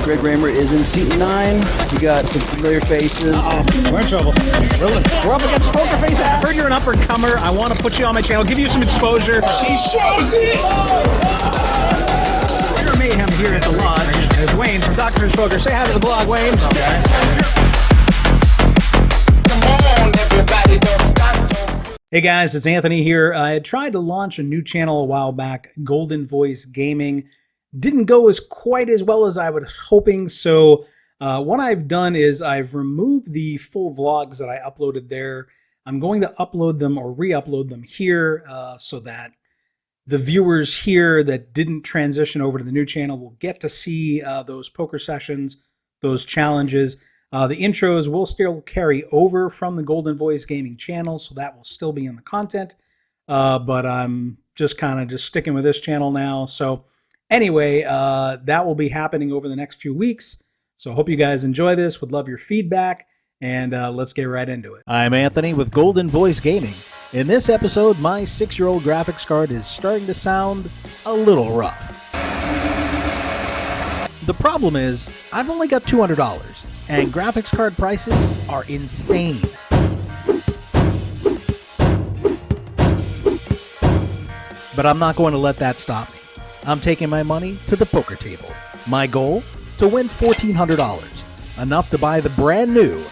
Greg Raymer is in seat 9. We got some familiar faces. We're in trouble. We're up against Poker Face. I've heard you're an up-and-comer. I want to put you on my channel, give you some exposure. She shows it! Pure mayhem here at the Lodge. There's Wayne from Doctor's Poker. Say hi to the blog, Wayne. Hey guys, it's Anthony here. I had tried to launch a new channel a while back, Golden Voice Gaming. Didn't go quite as well as I was hoping, so what I've done is I've removed the full vlogs that I uploaded there. I'm going to upload them or re-upload them here so that the viewers here that didn't transition over to the new channel will get to see those poker sessions, those challenges. The intros will still carry over from the Golden Voice Gaming channel, so that will still be in the content. But I'm just kind of sticking with this channel now. So anyway, that will be happening over the next few weeks. So I hope you guys enjoy this. Would love your feedback, and let's get right into it. I'm Anthony with Golden Voice Gaming. In this episode, my 6-year-old graphics card is starting to sound a little rough. The problem is, I've only got $200. And graphics card prices are insane. But I'm not going to let that stop me. I'm taking my money to the poker table. My goal? To win $1,400. Enough to buy the brand new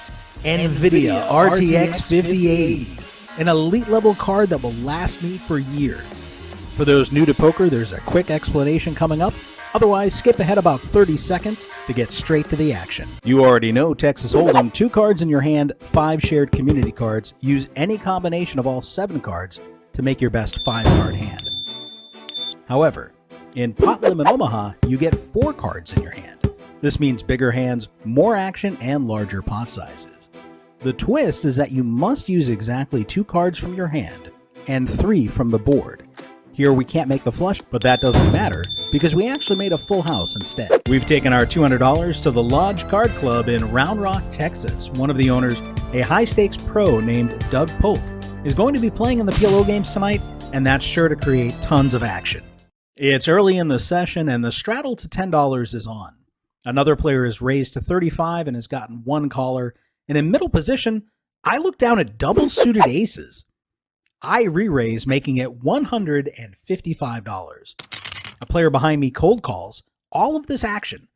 Nvidia RTX 5080. An elite level card that will last me for years. For those new to poker, there's a quick explanation coming up. Otherwise, skip ahead about 30 seconds to get straight to the action. You already know Texas Hold'em, 2 cards in your hand, 5 shared community cards. Use any combination of all 7 cards to make your best 5-card hand. However, in Pot Limit Omaha, you get 4 cards in your hand. This means bigger hands, more action, and larger pot sizes. The twist is that you must use exactly 2 cards from your hand and 3 from the board. Here we can't make the flush, but that doesn't matter because we actually made a full house instead. We've taken our $200 to the Lodge Card Club in Round Rock, Texas. One of the owners, a high-stakes pro named Doug Pope, is going to be playing in the PLO games tonight, and that's sure to create tons of action. It's early in the session, and the straddle to $10 is on. Another player is raised to 35 and has gotten 1 caller, and in middle position, I look down at double-suited aces. I re-raise, making it $155. A player behind me cold calls. All of this action.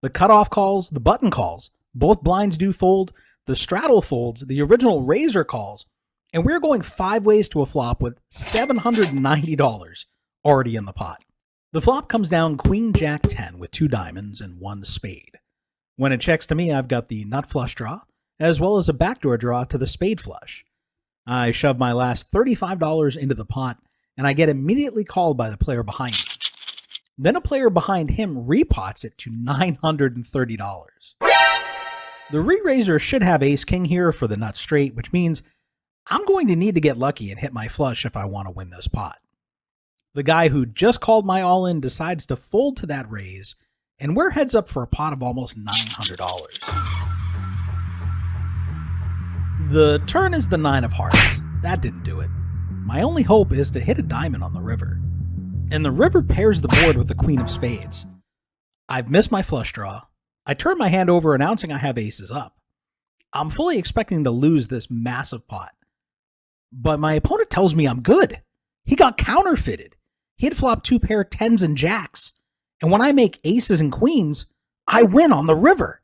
The cutoff calls, the button calls, both blinds do fold, the straddle folds, the original razor calls, and we're going 5 ways to a flop with $790 already in the pot. The flop comes down Queen Jack 10 with 2 diamonds and 1 spade. When it checks to me, I've got the nut flush draw, as well as a backdoor draw to the spade flush. I shove my last $35 into the pot, and I get immediately called by the player behind me. Then a player behind him repots it to $930. The re-raiser should have ace-king here for the nut straight, which means I'm going to need to get lucky and hit my flush if I want to win this pot. The guy who just called my all-in decides to fold to that raise, and we're heads up for a pot of almost $900. The turn is the 9 of hearts. That didn't do it. My only hope is to hit a diamond on the river. And the river pairs the board with the queen of spades. I've missed my flush draw. I turn my hand over announcing I have aces up. I'm fully expecting to lose this massive pot. But my opponent tells me I'm good. He got counterfeited. He had flopped 2 pair 10s and jacks. And when I make aces and queens, I win on the river.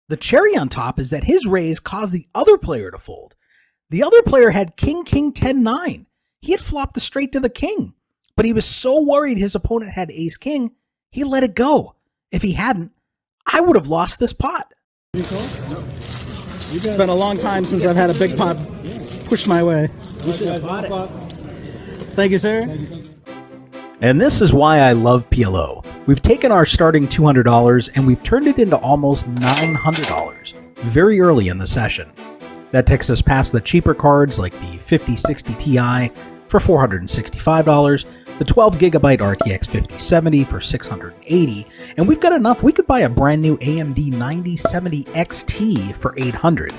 The cherry on top is that his raise caused the other player to fold. The other player had king, king, 10, 9. He had flopped the straight to the king, but he was so worried his opponent had ace, king, he let it go. If he hadn't, I would have lost this pot. It's been a long time since I've had a big pot push my way. Thank you, sir. And this is why I love PLO. We've taken our starting $200 and we've turned it into almost $900 very early in the session. That takes us past the cheaper cards like the 5060 Ti for $465, the 12GB RTX 5070 for $680, and we've got enough we could buy a brand new AMD 9070 XT for $800.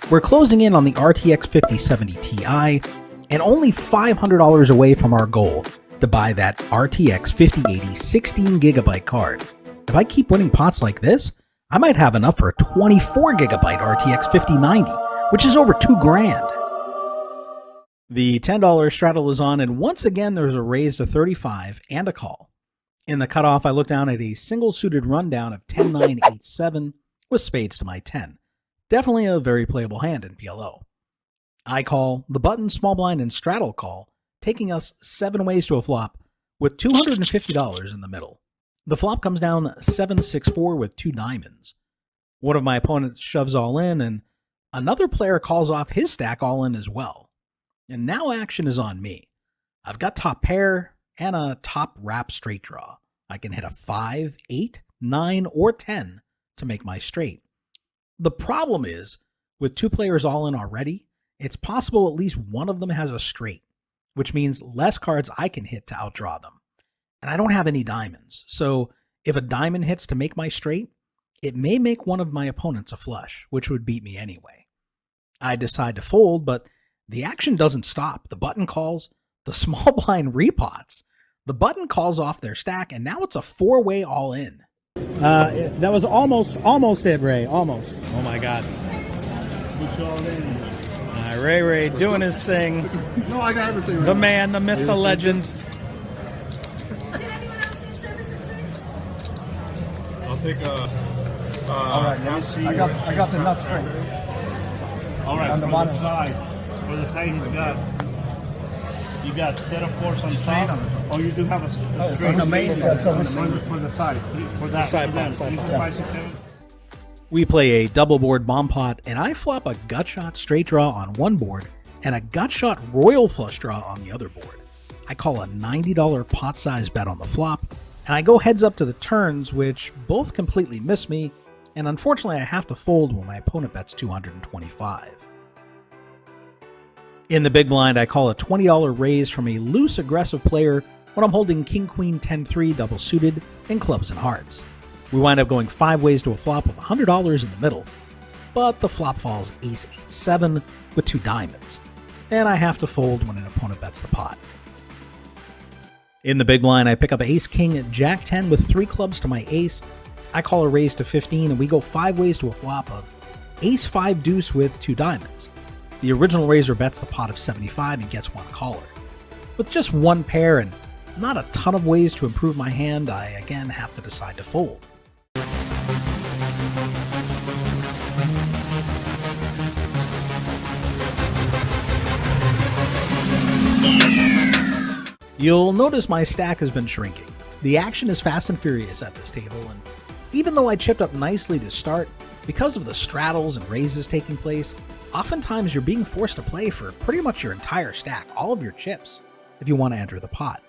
We're closing in on the RTX 5070 Ti and only $500 away from our goal to buy that RTX 5080 16GB card. If I keep winning pots like this, I might have enough for a 24GB RTX 5090, which is over $2,000. The $10 straddle is on, and once again there's a raise to 35 and a call. In the cutoff, I look down at a single suited rundown of 10-9-8-7 with spades to my 10. Definitely a very playable hand in PLO. I call, the button, small blind, and straddle call, taking us 7 ways to a flop with $250 in the middle. The flop comes down 7-6-4 with 2 diamonds. One of my opponents shoves all in, and another player calls off his stack all in as well. And now action is on me. I've got top pair and a top wrap straight draw. I can hit a 5, 8, 9, or 10 to make my straight. The problem is, with 2 players all in already, it's possible at least one of them has a straight, which means less cards I can hit to outdraw them. And I don't have any diamonds, so if a diamond hits to make my straight, it may make one of my opponents a flush, which would beat me anyway. I decide to fold, but the action doesn't stop. The button calls, the small blind repots, the button calls off their stack, and now it's a 4-way all in. That was almost it, Ray. Almost. Oh my God. Ray doing his thing. No, I got everything right. The man, the myth, the legend. Did anyone else need service at 6? I'll take a. All right, let me see. I got the nuts straight. All right, on the for bottom. the side. For the side, you got set of force on top. Oh, you do have a straight. on the main. Yeah, so This is for the side. For that. Side for pot, that. side pot. 5, 6, 7. We play a double board bomb pot, and I flop a gut shot straight draw on one board and a gut shot royal flush draw on the other board. I call a $90 pot size bet on the flop, and I go heads up to the turns, which both completely miss me, and unfortunately I have to fold when my opponent bets $225. In the big blind, I call a $20 raise from a loose aggressive player when I'm holding King Queen 10-3 double suited in clubs and hearts. We wind up going 5 ways to a flop with $100 in the middle, but the flop falls Ace 8-7 with 2 diamonds, and I have to fold when an opponent bets the pot. In the big blind, I pick up Ace King Jack 10 with 3 clubs to my ace. I call a raise to 15, and we go 5 ways to a flop of Ace 5 deuce with 2 diamonds. The original raiser bets the pot of 75 and gets 1 caller. With just 1 pair and not a ton of ways to improve my hand, I again have to decide to fold. You'll notice my stack has been shrinking. The action is fast and furious at this table, and even though I chipped up nicely to start, because of the straddles and raises taking place, oftentimes you're being forced to play for pretty much your entire stack, all of your chips, if you want to enter the pot.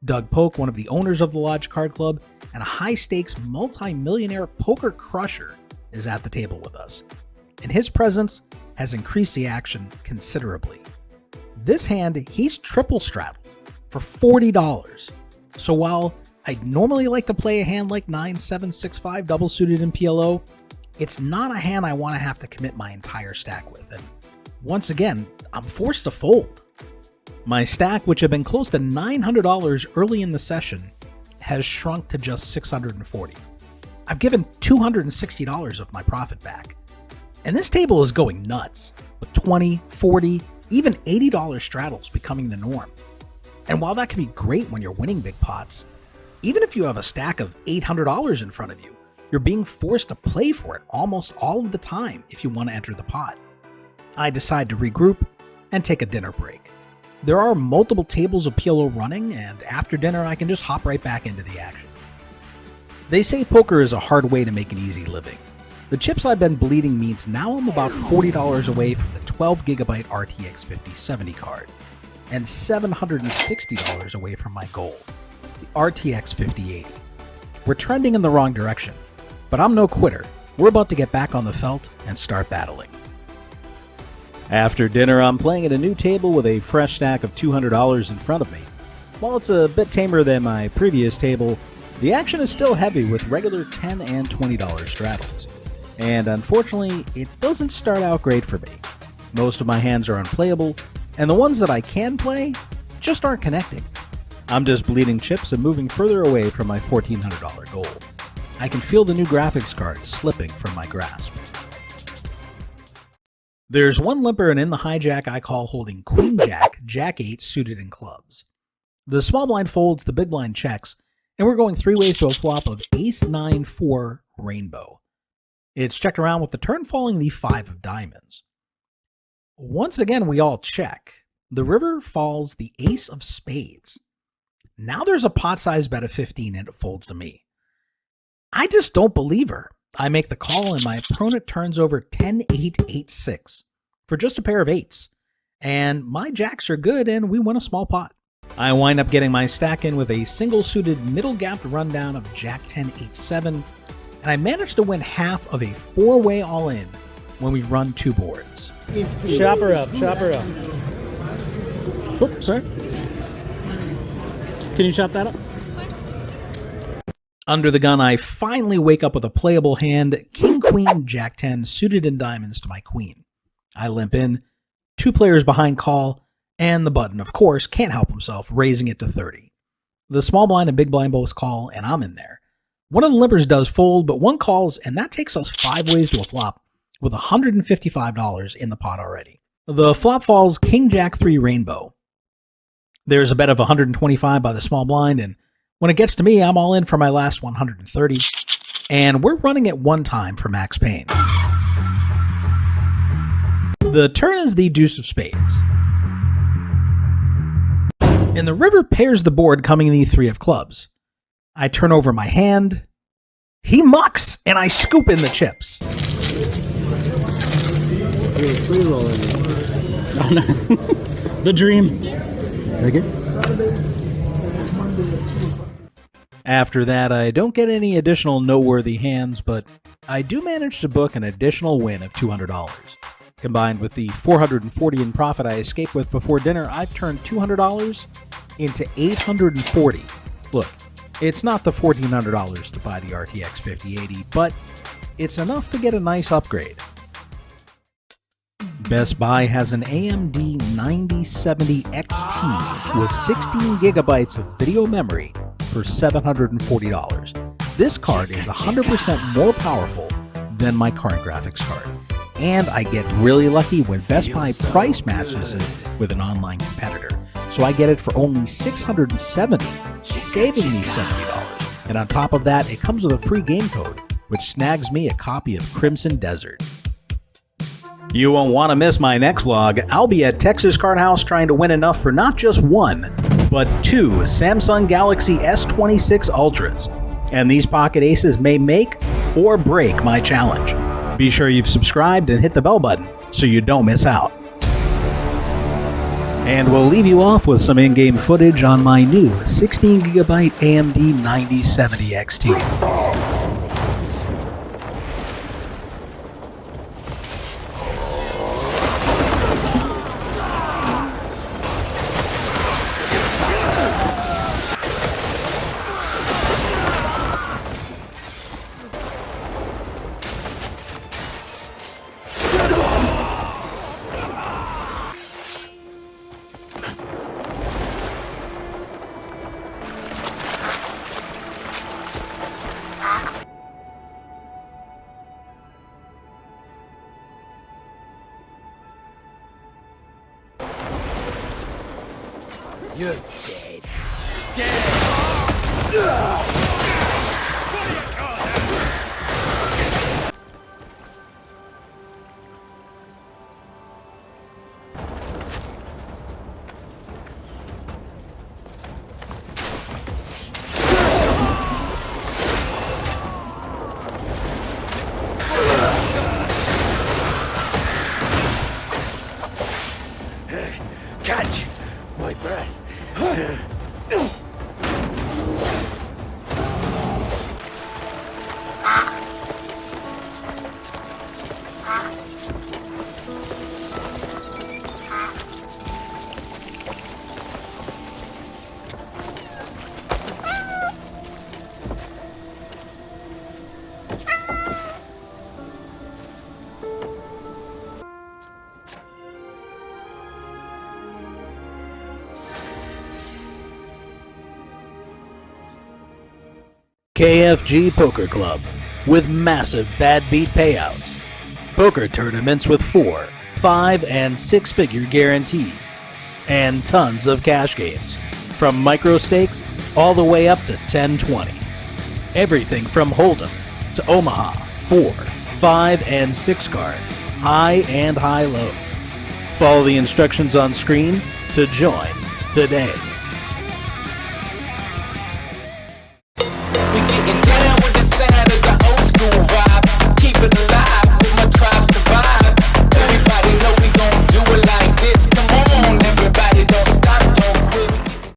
Doug Polk, one of the owners of the Lodge Card Club and a high-stakes multi-millionaire poker crusher, is at the table with us, and his presence has increased the action considerably. This hand, he's triple straddled for $40. So while I'd normally like to play a hand like 9-7-6-5 double suited in PLO, it's not a hand I want to have to commit my entire stack with, and once again, I'm forced to fold. My stack, which had been close to $900 early in the session, has shrunk to just $640. I've given $260 of my profit back. And this table is going nuts, with $20, $40, even $80 straddles becoming the norm. And while that can be great when you're winning big pots, even if you have a stack of $800 in front of you, you're being forced to play for it almost all of the time if you want to enter the pot. I decide to regroup and take a dinner break. There are multiple tables of PLO running, and after dinner I can just hop right back into the action. They say poker is a hard way to make an easy living. The chips I've been bleeding means now I'm about $40 away from the 12GB RTX 5070 card, and $760 away from my goal, the RTX 5080. We're trending in the wrong direction, but I'm no quitter. We're about to get back on the felt and start battling. After dinner, I'm playing at a new table with a fresh stack of $200 in front of me. While it's a bit tamer than my previous table, the action is still heavy with regular $10 and $20 straddles. And unfortunately, it doesn't start out great for me. Most of my hands are unplayable, and the ones that I can play just aren't connecting. I'm just bleeding chips and moving further away from my $1,400 goal. I can feel the new graphics card slipping from my grasp. There's one limper and in the hijack I call holding Queen Jack, Jack 8 suited in clubs. The small blind folds, the big blind checks, and we're going 3 ways to a flop of Ace 9 4 Rainbow. It's checked around with the turn falling the 5 of diamonds. Once again, we all check. The river falls the Ace of Spades. Now there's a pot size bet of 15 and it folds to me. I just don't believe her. I make the call and my opponent turns over 10-8-8-6 for just a pair of 8s. And my jacks are good and we win a small pot. I wind up getting my stack in with a single suited middle gapped rundown of Jack 10-8-7, and I managed to win half of a 4-way all in when we run 2 boards. Shop her up, shop her up. Oops, sorry. Can you chop that up? Under the gun, I finally wake up with a playable hand, King Queen Jack 10 suited in diamonds to my queen. I limp in, 2 players behind call, and the button, of course, can't help himself, raising it to 30. The small blind and big blind both call, and I'm in there. One of the limpers does fold, but one calls, and that takes us 5 ways to a flop, with $155 in the pot already. The flop falls King Jack 3 Rainbow. There's a bet of 125 by the small blind, and when it gets to me, I'm all in for my last 130, and we're running it 1 time for max pain. The turn is the deuce of spades. And the river pairs the board coming the 3 of clubs. I turn over my hand. He mucks, and I scoop in the chips. The dream. After that, I don't get any additional noteworthy hands, but I do manage to book an additional win of $200. Combined with the $440 in profit I escaped with before dinner, I've turned $200 into $840. Look, it's not the $1,400 to buy the RTX 5080, but it's enough to get a nice upgrade. Best Buy has an AMD 9070 XT with 16 gigabytes of video memory for $740. This card is 100% more powerful than my current graphics card. And I get really lucky when Best Buy price matches it with an online competitor. So I get it for only $670, saving me $70. And on top of that, it comes with a free game code, which snags me a copy of Crimson Desert. You won't want to miss my next vlog. I'll be at Texas Card House trying to win enough for not just 1, but 2 Samsung Galaxy S26 Ultras. And these pocket aces may make or break my challenge. Be sure you've subscribed and hit the bell button so you don't miss out. And we'll leave you off with some in-game footage on my new 16GB AMD 9070 XT. You're dead. Dead! Catch my breath. KFG Poker Club with massive bad beat payouts. Poker tournaments with 4, 5, and 6-figure guarantees. And tons of cash games. From micro stakes all the way up to 10-20. Everything from Hold'em to Omaha, 4, 5, and 6 card. High and high-low. Follow the instructions on screen to join today.